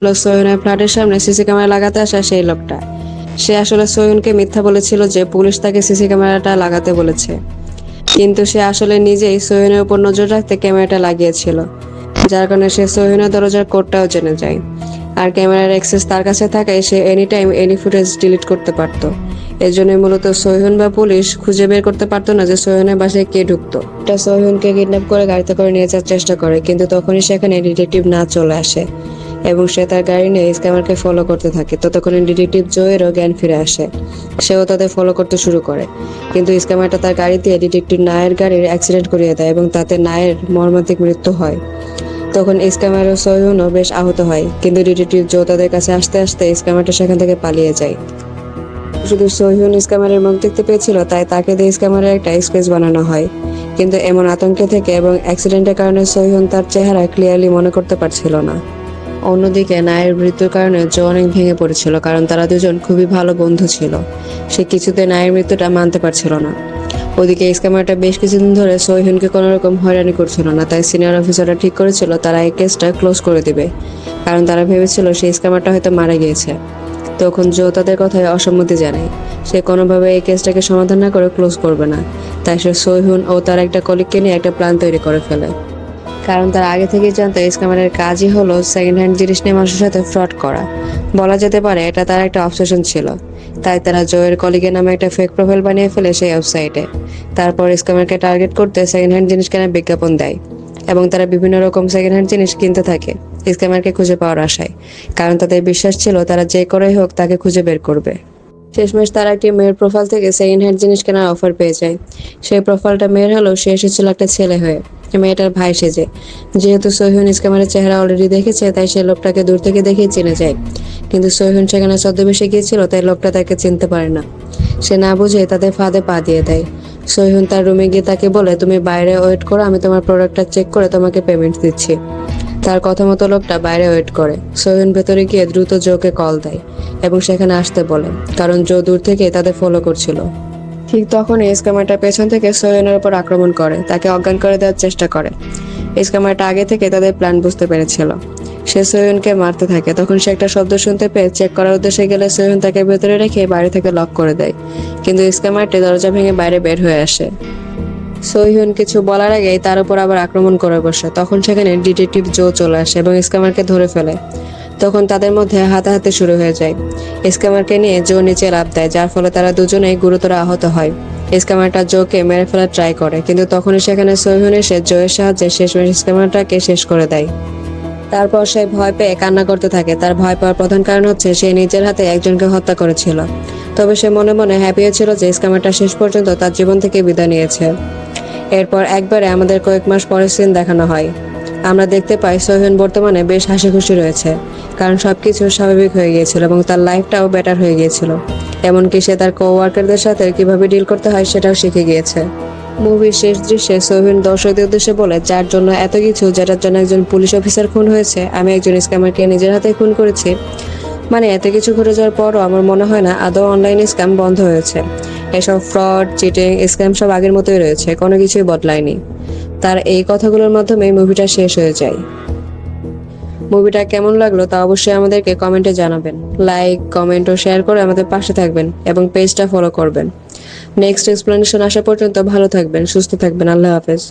সোহেনের ফ্ল্যাটের সামনে CC camera লাগাতে আসা সেই লোকটা। সে আসলে সোহেনকে মিথ্যা বলেছিল যে পুলিশ তাকে সিসি ক্যামেরাটা লাগাতে বলেছে, কিন্তু সে আসলে নিজেই সোহেনের উপর নজর রাখতে ক্যামেরাটা লাগিয়েছিল, যার কারণে সে সোহেনের দরজার কোডটাও জেনে যায়। আর ক্যামেরার অ্যাক্সেস তার কাছে থাকায় সে any time any footage delete করতে পারত। এর জন্য মূলত সোহেন বা পুলিশ খুঁজে বের করতে পারতো না যে সোহেনের বাসায় কে ঢুকতো। এটা সোহেনকে কিডন্যাপ করে গাড়িতে করে নিয়ে যাওয়ার চেষ্টা করে, কিন্তু তখনই সেখানে ডিটেকটিভ না চলে আসে এবং সে তার গাড়ি নিয়ে স্ক্যামারকে ফলো করতে থাকে। ততক্ষণে ডিটেকটিভ জোয়েরও জ্ঞান ফিরে আসে, সেও তাদের ফলো করতে শুরু করে। কিন্তু স্ক্যামারটা তার গাড়ি দিয়ে ডিটেকটিভ নায়ের গাড়ির অ্যাক্সিডেন্ট করিয়ে দেয় এবং তাতে নায়ের মর্মান্তিক মৃত্যু হয়। তখন স্ক্যামার ও সোহেনও বেশ আহত হয়, কিন্তু ডিটেকটিভ জো তাদের কাছে আসতে আসতে স্ক্যামারটা সেখান থেকে পালিয়ে যায়। শুধু সোহেন স্ক্যামারের মুখ দেখতে পেয়েছিল, তাই তাকে দিয়ে স্ক্যামারের একটা স্কেচ বানানো হয়। কিন্তু এমন আতঙ্কে থেকে এবং অ্যাক্সিডেন্টের কারণে সোহেন তার চেহারা ক্লিয়ারলি মনে করতে পারছিল না। অন্যদিকে নায়ের মৃত্যুর কারণে জো অনেক ভেঙে পড়েছিল, কারণ তারা দুজন খুবই ভালো বন্ধু ছিল। সে কিছুতে নায়ের মৃত্যুটা মানতে পারছিল না। ওদিকে স্ক্যামারটা বেশ কিছুদিন ধরে সোহেনকে কোনো রকম হয়রানি করছিল না, তাই সিনিয়র অফিসাররা ঠিক করেছিল তারা এই কেসটা ক্লোজ করে দিবে, কারণ তারা ভেবেছিল সেই স্ক্যামারটা হয়তো মারা গিয়েছে। তখন জো তাদের কথায় অসম্মতি জানায়। সে কোনোভাবে এই কেসটাকে সমাধান না করে ক্লোজ করবে না, তাই সে সোহেন ও তার একটা কলিগকে নিয়ে একটা প্ল্যান তৈরি করে ফেলে। কারণ তারা আগে থেকেই জানতো স্ক্যামারের কাজই হলো সেকেন্ড হ্যান্ড জিনিস নিয়ে মানুষের সাথে ফ্রড করা। বলা যেতে পারে এটা তার একটা অবসেশন ছিল। তাই তারা জয়ের কলিগের নামে একটা ফেক প্রোফাইল বানিয়ে ফেলে সেই ওয়েবসাইটে। তারপর স্ক্যামারকে টার্গেট করতে সেকেন্ড হ্যান্ড জিনিস কেনার বিজ্ঞাপন দেয় এবং তারা বিভিন্ন রকম সেকেন্ড হ্যান্ড জিনিস কিনতে থাকে স্ক্যামারকে খুঁজে পাওয়ার আশায়, কারণ তাদের বিশ্বাস ছিল তারা যে করেই হোক তাকে খুঁজে বের করবে। শেষমেশ তারা একটি মেয়ের প্রোফাইল থেকে সেকেন্ড হ্যান্ড জিনিস কেনার অফার পেয়ে যায়। সেই প্রোফাইলটা মেয়ের হলেও সে এসেছিল একটা ছেলে হয়ে, মেয়েটার ভাই সেজে। যেহেতু সোহেন স্ক্যামারের চেহারা অলরেডি দেখেছে, তাই সে লোকটাকে দূর থেকে দেখেই চিনে যায়। কিন্তু সোহেন সেখানে ছদ্মবেশে গিয়েছিল, তাই লোকটা তাকে চিনতে পারে না। সে না বুঝে তাদের ফাঁদে পা দিয়ে দেয়। সোহেন তার রুমে গিয়ে তাকে বলে, তুমি বাইরে ওয়েট করো, আমি তোমার প্রোডাক্টটা চেক করে তোমাকে পেমেন্ট দিচ্ছি। তার কথা মতো লোকটা বাইরে ওয়েট করে। সোহেন ভেতরে গিয়ে দ্রুত জোকে কল দেয় এবং সেখানে আসতে বলে, কারণ জো দূর থেকে তাদের ফলো করছিল। ঠিক তখনই স্ক্যামারটা পেছন থেকে সোহেনের উপর আক্রমণ করে, তাকে অজ্ঞান করে দেওয়ার চেষ্টা করে। স্ক্যামারটা আগে থেকে তাদের প্ল্যান বুঝতে পেরেছিল। সে সোহেনকে মারতে থাকে। তখন সে একটা শব্দ শুনতে পেয়ে চেক করার উদ্দেশ্যে গেলে সোহেন তাকে ভেতরে রেখে বাইরে থেকে লক করে দেয়, কিন্তু স্ক্যামারটি দরজা ভেঙে বাইরে বের হয়ে আসে। সোহেন কিছু বলার আগেই তার উপর আবার আক্রমণ করে বসে। তখন সেখানে ডিটেকটিভ জো চলে আসে এবং স্ক্যামারকে ধরে ফেলে। তখন তাদের মধ্যে হাতাহাতি শুরু হয়ে যায়। স্ক্যামারকে নিয়ে জো নিচে লাফ দেয়, যার ফলে তারা দুজনেই গুরুতর আহত হয়। স্ক্যামারটা জোকে মেরে ফেলার ট্রাই করে, কিন্তু তখনই সেখানে সোহেন এসে জোয়ের সাহায্যে শেষমেশ স্ক্যামারটাকে শেষ করে দেয়। তারপর সে ভয় পেয়ে কান্না করতে থাকে। তার ভয় পাওয়ার প্রধান কারণ হচ্ছে সে নিজের হাতে একজনকে হত্যা করেছিল। তবে সে মনে মনে হ্যাপি ছিল যে স্ক্যামারটা শেষ পর্যন্ত তার জীবন থেকে বিদায় নিয়েছে। এরপর একবারে আমাদের কয়েক মাস পরের সিন দেখানো হয়। আমরা দেখতে পাই সোহেন বর্তমানে বেশ হাসি খুশি রয়েছে, কারণ সবকিছু স্বাভাবিক হয়ে গিয়েছিল এবং তার লাইফটাও বেটার হয়ে গিয়েছিল। এমনকি সে তার কোওয়ার্কারদের সাথে কিভাবে ডিল করতে হয় সেটাও শিখে গিয়েছে। মুভির শেষ দৃশ্যে সোহেন দর্শকদের উদ্দেশ্যে বলে, যার জন্য এত কিছু, যেটার জন্য একজন পুলিশ অফিসার খুন হয়েছে, আমি একজন স্ক্যামারকে নিজের হাতে খুন করেছি। মানে এত কিছু ঘটে যাওয়ার পরও আমার মনে হয় না আদৌ অনলাইন স্ক্যাম বন্ধ হয়েছে। এসব ফ্রড, চিটিং, স্ক্যাম সব আগের মতোই রয়েছে, কোনো কিছুই বদলায়নি। তার এই কথাগুলোর মাধ্যমে মুভিটা শেষ হয়ে যায়। মুভিটা কেমন লাগলো তা অবশ্যই আমাদেরকে কমেন্টে জানাবেন। লাইক, কমেন্ট ও শেয়ার করে আমাদের পাশে থাকবেন এবং পেজটা ফলো করবেন। নেক্সট এক্সপ্লেনেশন আসা পর্যন্ত ভালো থাকবেন, সুস্থ থাকবেন। আল্লাহ হাফেজ।